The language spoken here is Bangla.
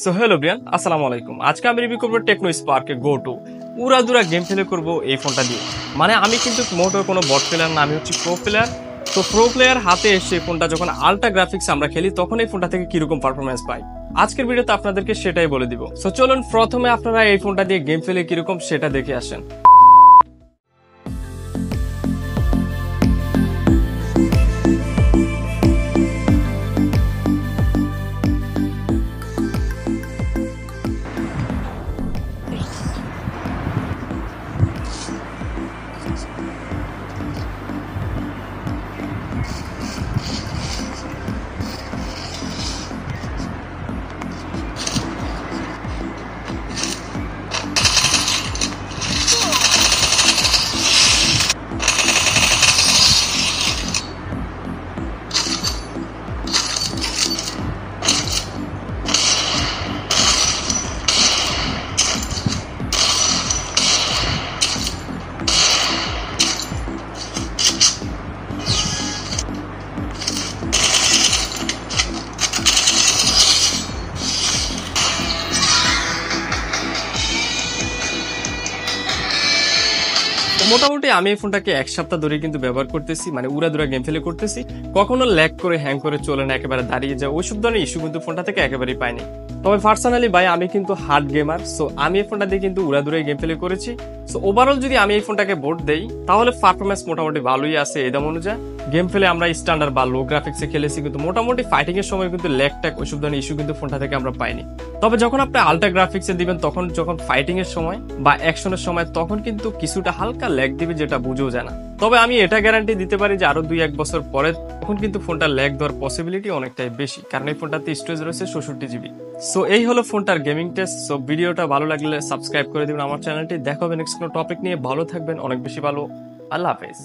সো হ্যালো ব্রিয়ান, আসসালামু আলাইকুম। আজকে আমি রিভিউ করবো টেকনো স্পার্কে গো টু। উড়াদুরা গেম প্লে করবো এই ফোনটা দিয়ে। মানে আমি কিন্তু মোটেও কোনো বট প্লেয়ার না, আমি হচ্ছি প্রো প্লেয়ার। তো প্রো প্লেয়ার হাতে এসে এই ফোনটা যখন আল্ট্রা গ্রাফিক্স আমরা খেলি তখন এই ফোনটা থেকে কিরকম পারফরমেন্স পাই আজকের ভিডিওতে আপনাদেরকে সেটাই বলে দিব। সো চলুন প্রথমে আপনারা এই ফোনটা দিয়ে গেম প্লে কিরকম সেটা দেখে আসেন। মোটামুটি আমি এই ফোনটাকে এক সপ্তাহ ধরে কিন্তু ব্যবহার করতেছি, মানে উড়াদুরা গেম প্লে করতেছি। কখনো ল্যাগ করে হ্যাং করে চলে না, একেবারে দাঁড়িয়ে যায়, ওইসব ধরনের ইস্যু কিন্তু ফোনটা থেকে একেবারেই পাইনি। তবে পার্সোনালি ভাই আমি কিন্তু হার্ড গেমার, সো আমি এই ফোনটা দিয়ে কিন্তু উড়াদুরাই গেম প্লে করেছি। সো ওভারঅল যদি আমি এই ফোনটাকে ভোট দেই তাহলে পারফরমেন্স মোটামুটি ভালোই আছে এই দাম অনুযায়ী। গেম প্লে আমরা স্ট্যান্ডার্ড বা লো গ্রাফিক্সে খেলেছি, কিন্তু মোটামুটি ফাইটিং এর সময় কিন্তু ল্যাগ ট্যাগ ওইসব ধরনের ইস্যু কিন্তু ফোনটা থেকে আমরা পাইনি। তবে যখন আপনি আল্ট্রা গ্রাফিক্সে দিবেন তখন যখন ফাইটিং এর সময় বা অ্যাকশনের সময় তখন কিন্তু কিছুটা হালকা ল্যাগ দিবে, যেটা বুঝেও যায় না। তবে আমি এটা গ্যারান্টি দিতে পারি যে আরো 2-1 বছর পরে তখন কিন্তু ফোনটা ল্যাগ দেওয়ার পসিবিলিটি অনেকটাই বেশি, কারণ এই ফোনটাতে স্টোরেজ রয়েছে 64 GB। সো এই হলো ফোনটার গেমিং টেস্ট। সো ভিডিওটা ভালো লাগলে সাবস্ক্রাইব করে দিবেন আমার চ্যানেলটি। দেখা হবে নেক্সট কোনো টপিক নিয়ে। ভালো থাকবেন, অনেক বেশি ভালো। আল্লাহ হাফেজ।